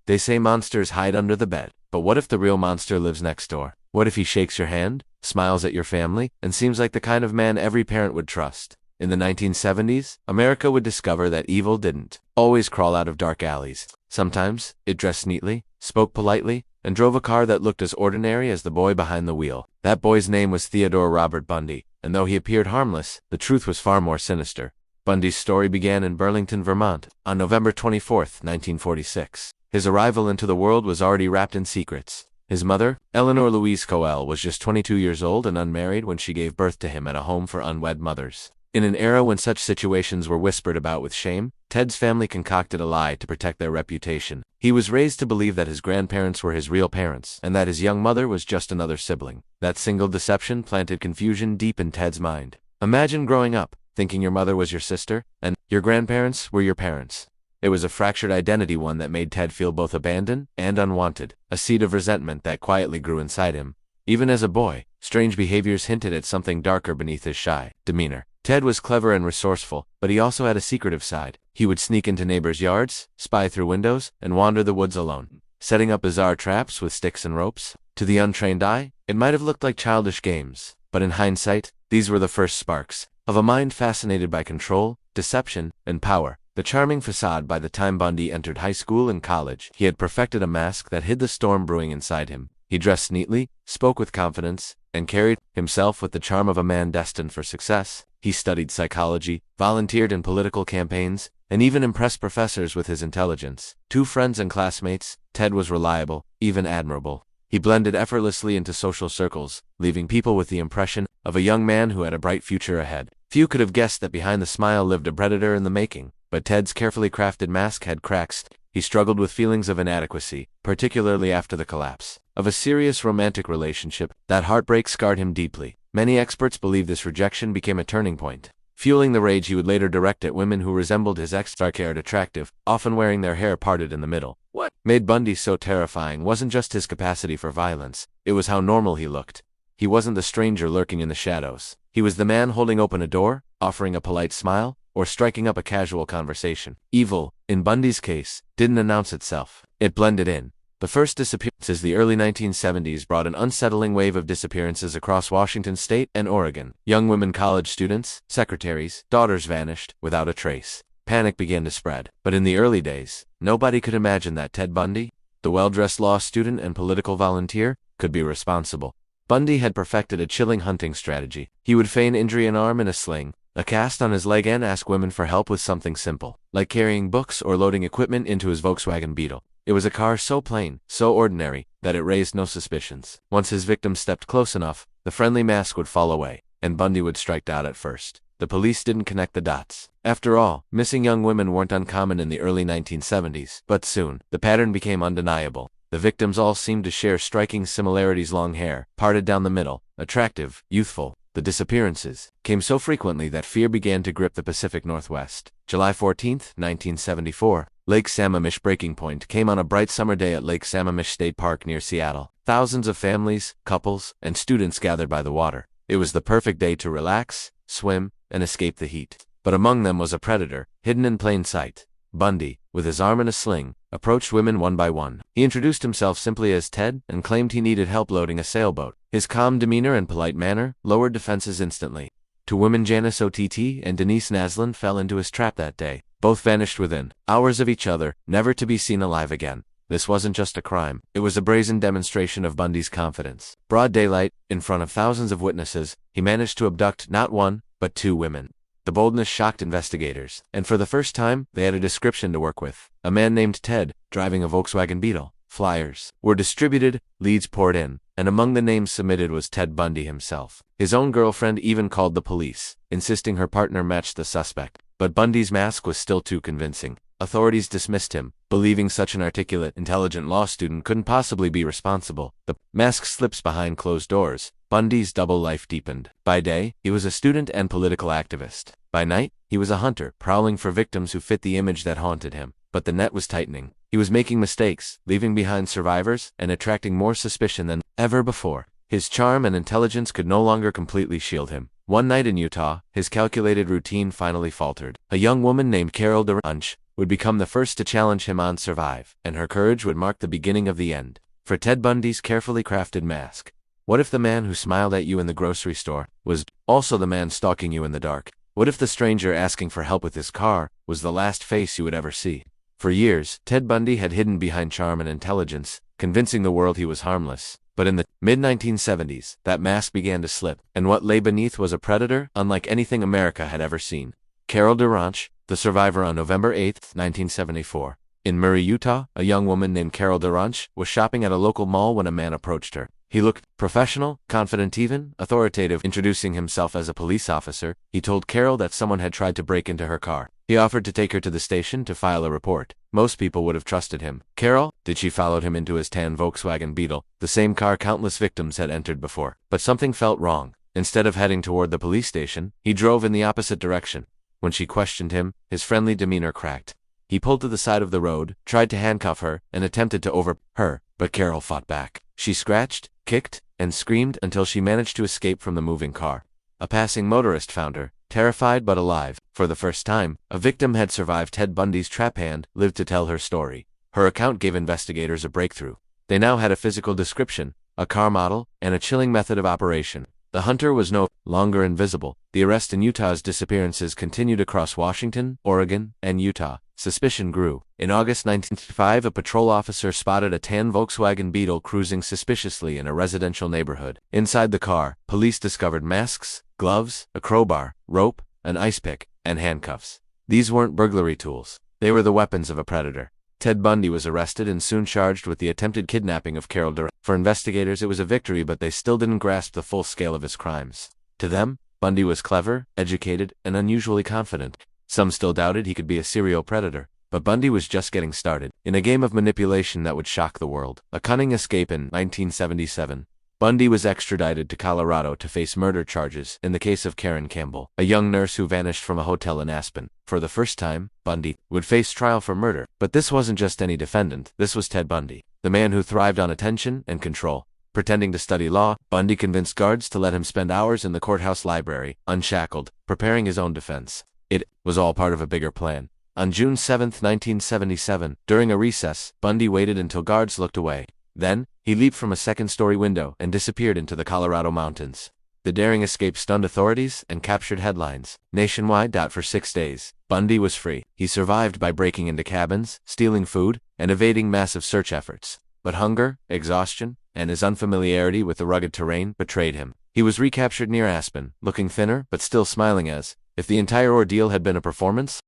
They say monsters hide under the bed, but what if the real monster lives next door? What if he shakes your hand, smiles at your family, and seems like the kind of man every parent would trust? In the 1970s, America would discover that evil didn't always crawl out of dark alleys. Sometimes, it dressed neatly, spoke politely, and drove a car that looked as ordinary as the boy behind the wheel. That boy's name was Theodore Robert Bundy, and though he appeared harmless, the truth was far more sinister. Bundy's story began in Burlington, Vermont, on November 24, 1946. His arrival into the world was already wrapped in secrets. His mother, Eleanor Louise Coel, was just 22 years old and unmarried when she gave birth to him at a home for unwed mothers. In an era when such situations were whispered about with shame, Ted's family concocted a lie to protect their reputation. He was raised to believe that his grandparents were his real parents, and that his young mother was just another sibling. That single deception planted confusion deep in Ted's mind. Imagine growing up, thinking your mother was your sister, and your grandparents were your parents. It was a fractured identity, one that made Ted feel both abandoned and unwanted, a seed of resentment that quietly grew inside him. Even as a boy, strange behaviors hinted at something darker beneath his shy demeanor. Ted was clever and resourceful, but he also had a secretive side. He would sneak into neighbors' yards, spy through windows, and wander the woods alone, setting up bizarre traps with sticks and ropes. To the untrained eye, it might have looked like childish games, but in hindsight, these were the first sparks of a mind fascinated by control, deception, and power. The charming facade. By the time Bundy entered high school and college, he had perfected a mask that hid the storm brewing inside him. He dressed neatly, spoke with confidence, and carried himself with the charm of a man destined for success. He studied psychology, volunteered in political campaigns, and even impressed professors with his intelligence. To friends and classmates, Ted was reliable, even admirable. He blended effortlessly into social circles, leaving people with the impression of a young man who had a bright future ahead. Few could have guessed that behind the smile lived a predator in the making, but Ted's carefully crafted mask had cracks. He struggled with feelings of inadequacy, particularly after the collapse of a serious romantic relationship. That heartbreak scarred him deeply. Many experts believe this rejection became a turning point, fueling the rage he would later direct at women who resembled his ex-dark-haired attractive, often wearing their hair parted in the middle. What made Bundy so terrifying wasn't just his capacity for violence, it was how normal he looked. He wasn't the stranger lurking in the shadows. He was the man holding open a door, offering a polite smile, or striking up a casual conversation. Evil, in Bundy's case, didn't announce itself. It blended in. The first disappearances, the early 1970s, brought an unsettling wave of disappearances across Washington state and Oregon. Young women, college students, secretaries, daughters vanished without a trace. Panic began to spread. But in the early days, nobody could imagine that Ted Bundy, the well-dressed law student and political volunteer, could be responsible. Bundy had perfected a chilling hunting strategy. He would feign injury, an arm in a sling, a cast on his leg, and ask women for help with something simple, like carrying books or loading equipment into his Volkswagen Beetle. It was a car so plain, so ordinary, that it raised no suspicions. Once his victim stepped close enough, the friendly mask would fall away, and Bundy would strike out at first. The police didn't connect the dots. After all, missing young women weren't uncommon in the early 1970s, but soon, the pattern became undeniable. The victims all seemed to share striking similarities: long hair, parted down the middle, attractive, youthful. The disappearances came so frequently that fear began to grip the Pacific Northwest. July 14, 1974, Lake Sammamish breaking point came on a bright summer day at Lake Sammamish State Park near Seattle. Thousands of families, couples, and students gathered by the water. It was the perfect day to relax, swim, and escape the heat. But among them was a predator, hidden in plain sight. Bundy, with his arm in a sling, approached women one by one. He introduced himself simply as Ted and claimed he needed help loading a sailboat. His calm demeanor and polite manner lowered defenses instantly. Two women, Janice OTT and Denise Naslin, fell into his trap that day. Both vanished within hours of each other, never to be seen alive again. This wasn't just a crime. It was a brazen demonstration of Bundy's confidence. Broad daylight, in front of thousands of witnesses, he managed to abduct not one, but two women. The boldness shocked investigators, and for the first time, they had a description to work with. A man named Ted, driving a Volkswagen Beetle. Flyers were distributed, leads poured in, and among the names submitted was Ted Bundy himself. His own girlfriend even called the police, insisting her partner matched the suspect. But Bundy's mask was still too convincing. Authorities dismissed him, believing such an articulate, intelligent law student couldn't possibly be responsible. The mask slips behind closed doors. Bundy's double life deepened. By day, he was a student and political activist. By night, he was a hunter, prowling for victims who fit the image that haunted him. But the net was tightening. He was making mistakes, leaving behind survivors, and attracting more suspicion than ever before. His charm and intelligence could no longer completely shield him. One night in Utah, his calculated routine finally faltered. A young woman named Carol Durant would become the first to challenge him on Survive, and her courage would mark the beginning of the end. For Ted Bundy's carefully crafted mask. What if the man who smiled at you in the grocery store was also the man stalking you in the dark? What if the stranger asking for help with his car was the last face you would ever see? For years, Ted Bundy had hidden behind charm and intelligence, convincing the world he was harmless. But in the mid-1970s, that mask began to slip, and what lay beneath was a predator unlike anything America had ever seen. Carol DeRanche, the survivor on November 8, 1974. In Murray, Utah, a young woman named Carol DeRanche was shopping at a local mall when a man approached her. He looked professional, confident even, authoritative. Introducing himself as a police officer, he told Carol that someone had tried to break into her car. He offered to take her to the station to file a report. Most people would have trusted him. Carol, she followed him into his tan Volkswagen Beetle, the same car countless victims had entered before. But something felt wrong. Instead of heading toward the police station, he drove in the opposite direction. When she questioned him, his friendly demeanor cracked. He pulled to the side of the road, tried to handcuff her, and attempted to overpower her, but Carol fought back. She scratched, kicked, and screamed until she managed to escape from the moving car. A passing motorist found her, terrified but alive. For the first time, a victim had survived Ted Bundy's trap and lived to tell her story. Her account gave investigators a breakthrough. They now had a physical description, a car model, and a chilling method of operation. The hunter was no longer invisible. The arrest in Utah's disappearances continued across Washington, Oregon, and Utah. Suspicion grew. In August 1955, a patrol officer spotted a tan Volkswagen Beetle cruising suspiciously in a residential neighborhood. Inside the car, police discovered masks, gloves, a crowbar, rope, an ice pick, and handcuffs. These weren't burglary tools. They were the weapons of a predator. Ted Bundy was arrested and soon charged with the attempted kidnapping of Carol DeRanche. For investigators, it was a victory, but they still didn't grasp the full scale of his crimes. To them, Bundy was clever, educated, and unusually confident. Some still doubted he could be a serial predator, but Bundy was just getting started. In a game of manipulation that would shock the world, a cunning escape in 1977, Bundy was extradited to Colorado to face murder charges in the case of Karen Campbell, a young nurse who vanished from a hotel in Aspen. For the first time, Bundy would face trial for murder. But this wasn't just any defendant, this was Ted Bundy, the man who thrived on attention and control. Pretending to study law, Bundy convinced guards to let him spend hours in the courthouse library, unshackled, preparing his own defense. It was all part of a bigger plan. On June 7, 1977, during a recess, Bundy waited until guards looked away. Then, he leaped from a second-story window and disappeared into the Colorado mountains. The daring escape stunned authorities and captured headlines nationwide. For 6 days, Bundy was free. He survived by breaking into cabins, stealing food, and evading massive search efforts. But hunger, exhaustion, and his unfamiliarity with the rugged terrain betrayed him. He was recaptured near Aspen, looking thinner but still smiling as if the entire ordeal had been a performance.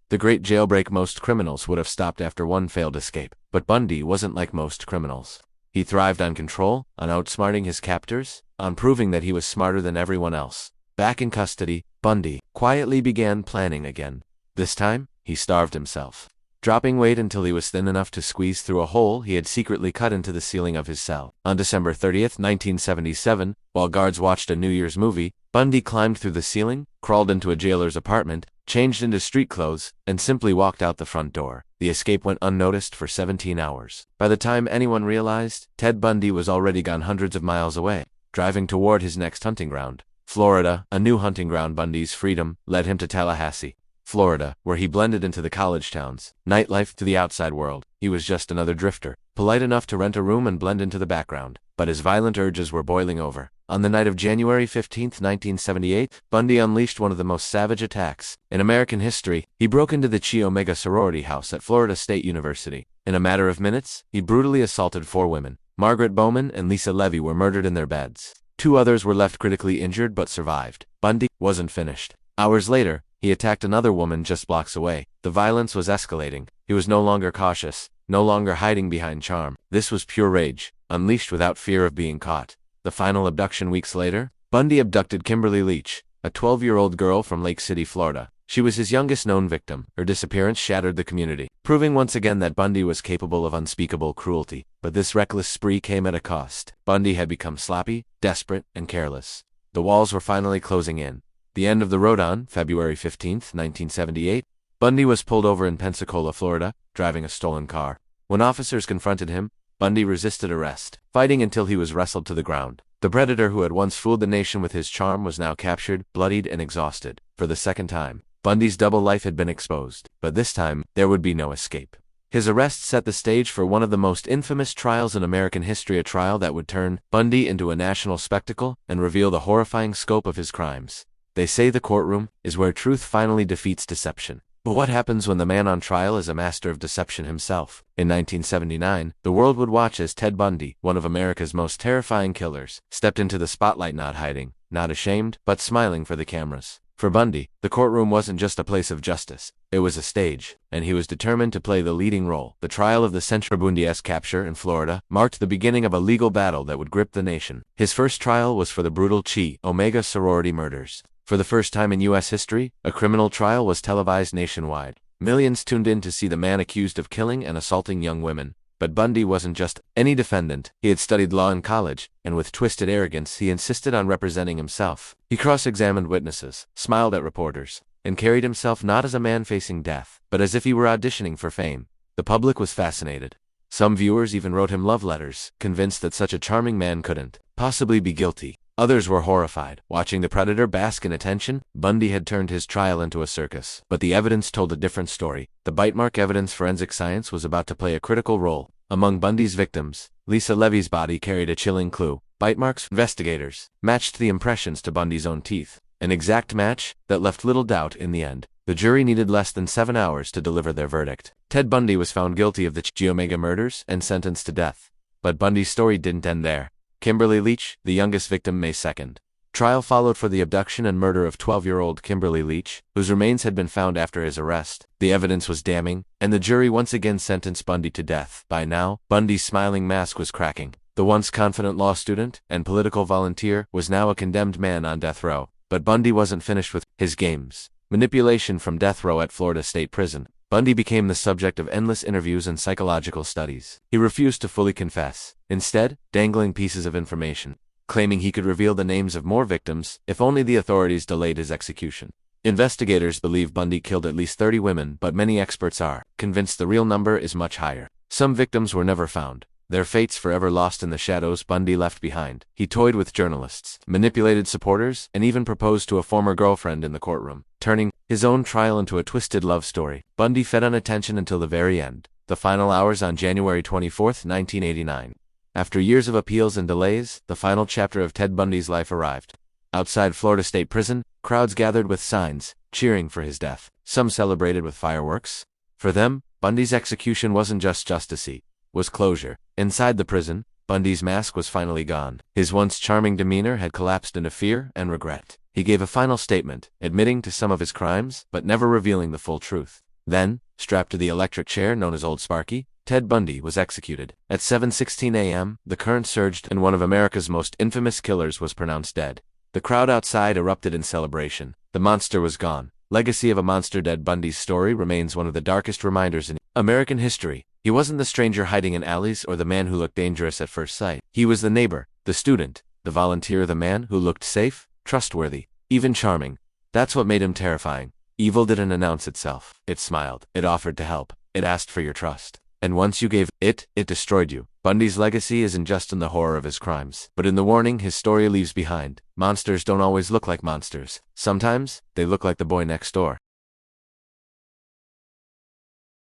The great jailbreak. Most criminals would have stopped after one failed escape, but Bundy wasn't like most criminals. He thrived on control, on outsmarting his captors, on proving that he was smarter than everyone else. Back in custody, Bundy quietly began planning again. This time, he starved himself, dropping weight until he was thin enough to squeeze through a hole he had secretly cut into the ceiling of his cell. On December 30, 1977, while guards watched a New Year's movie, Bundy climbed through the ceiling, crawled into a jailer's apartment, changed into street clothes, and simply walked out the front door. The escape went unnoticed for 17 hours. By the time anyone realized, Ted Bundy was already gone hundreds of miles away, driving toward his next hunting ground, Florida. A new hunting ground. Bundy's freedom led him to Tallahassee, Florida, where he blended into the college town's nightlife. To the outside world, he was just another drifter, polite enough to rent a room and blend into the background. But his violent urges were boiling over. On the night of January 15, 1978, Bundy unleashed one of the most savage attacks in American history. He broke into the Chi Omega sorority house at Florida State University. In a matter of minutes, he brutally assaulted 4 women. Margaret Bowman and Lisa Levy were murdered in their beds. 2 others were left critically injured but survived. Bundy wasn't finished. Hours later, he attacked another woman just blocks away. The violence was escalating. He was no longer cautious, no longer hiding behind charm. This was pure rage, unleashed without fear of being caught. The final abduction. Weeks later, Bundy abducted Kimberly Leach, a 12-year-old girl from Lake City, Florida. She was his youngest known victim. Her disappearance shattered the community, proving once again that Bundy was capable of unspeakable cruelty. But this reckless spree came at a cost. Bundy had become sloppy, desperate, and careless. The walls were finally closing in. The end of the road. On February 15, 1978, Bundy was pulled over in Pensacola, Florida, driving a stolen car. When officers confronted him, Bundy resisted arrest, fighting until he was wrestled to the ground. The predator who had once fooled the nation with his charm was now captured, bloodied, and exhausted. For the second time, Bundy's double life had been exposed, but this time, there would be no escape. His arrest set the stage for one of the most infamous trials in American history, a trial that would turn Bundy into a national spectacle and reveal the horrifying scope of his crimes. They say the courtroom is where truth finally defeats deception. But what happens when the man on trial is a master of deception himself? In 1979, the world would watch as Ted Bundy, one of America's most terrifying killers, stepped into the spotlight, not hiding, not ashamed, but smiling for the cameras. For Bundy, the courtroom wasn't just a place of justice, it was a stage, and he was determined to play the leading role. The trial of the Central Bundy's capture in Florida marked the beginning of a legal battle that would grip the nation. His first trial was for the brutal Chi Omega sorority murders. For the first time in U.S. history, a criminal trial was televised nationwide. Millions tuned in to see the man accused of killing and assaulting young women. But Bundy wasn't just any defendant. He had studied law in college, and with twisted arrogance, he insisted on representing himself. He cross-examined witnesses, smiled at reporters, and carried himself not as a man facing death, but as if he were auditioning for fame. The public was fascinated. Some viewers even wrote him love letters, convinced that such a charming man couldn't possibly be guilty. Others were horrified. Watching the predator bask in attention, Bundy had turned his trial into a circus. But the evidence told a different story. The bite mark evidence, forensic science, was about to play a critical role. Among Bundy's victims, Lisa Levy's body carried a chilling clue. Bite marks, investigators, matched the impressions to Bundy's own teeth. An exact match that left little doubt in the end. The jury needed less than 7 hours to deliver their verdict. Ted Bundy was found guilty of the Chi Omega murders and sentenced to death. But Bundy's story didn't end there. Kimberly Leach, the youngest victim, May 2nd. Trial followed for the abduction and murder of 12-year-old Kimberly Leach, whose remains had been found after his arrest. The evidence was damning, and the jury once again sentenced Bundy to death. By now, Bundy's smiling mask was cracking. The once confident law student and political volunteer was now a condemned man on death row. But Bundy wasn't finished with his games. Manipulation from death row at Florida State Prison. Bundy became the subject of endless interviews and psychological studies. He refused to fully confess, instead dangling pieces of information, claiming he could reveal the names of more victims if only the authorities delayed his execution. Investigators believe Bundy killed at least 30 women, but many experts are convinced the real number is much higher. Some victims were never found, their fates forever lost in the shadows Bundy left behind. He toyed with journalists, manipulated supporters, and even proposed to a former girlfriend in the courtroom, turning his own trial into a twisted love story. Bundy fed on attention until the very end, the final hours on January 24, 1989. After years of appeals and delays, the final chapter of Ted Bundy's life arrived. Outside Florida State Prison, crowds gathered with signs, cheering for his death. Some celebrated with fireworks. For them, Bundy's execution wasn't just justice, it was closure. Inside the prison, Bundy's mask was finally gone. His once charming demeanor had collapsed into fear and regret. He gave a final statement, admitting to some of his crimes, but never revealing the full truth. Then, strapped to the electric chair known as Old Sparky, Ted Bundy was executed. At 7:16 a.m., the current surged and one of America's most infamous killers was pronounced dead. The crowd outside erupted in celebration. The monster was gone. Legacy of a monster dead. Bundy's story remains one of the darkest reminders in American history. He wasn't the stranger hiding in alleys or the man who looked dangerous at first sight. He was the neighbor, the student, the volunteer, the man who looked safe, trustworthy, even charming. That's what made him terrifying. Evil didn't announce itself. It smiled. It offered to help. It asked for your trust. And once you gave it destroyed you. Bundy's legacy isn't just in the horror of his crimes, but in the warning his story leaves behind. Monsters don't always look like monsters. Sometimes, they look like the boy next door.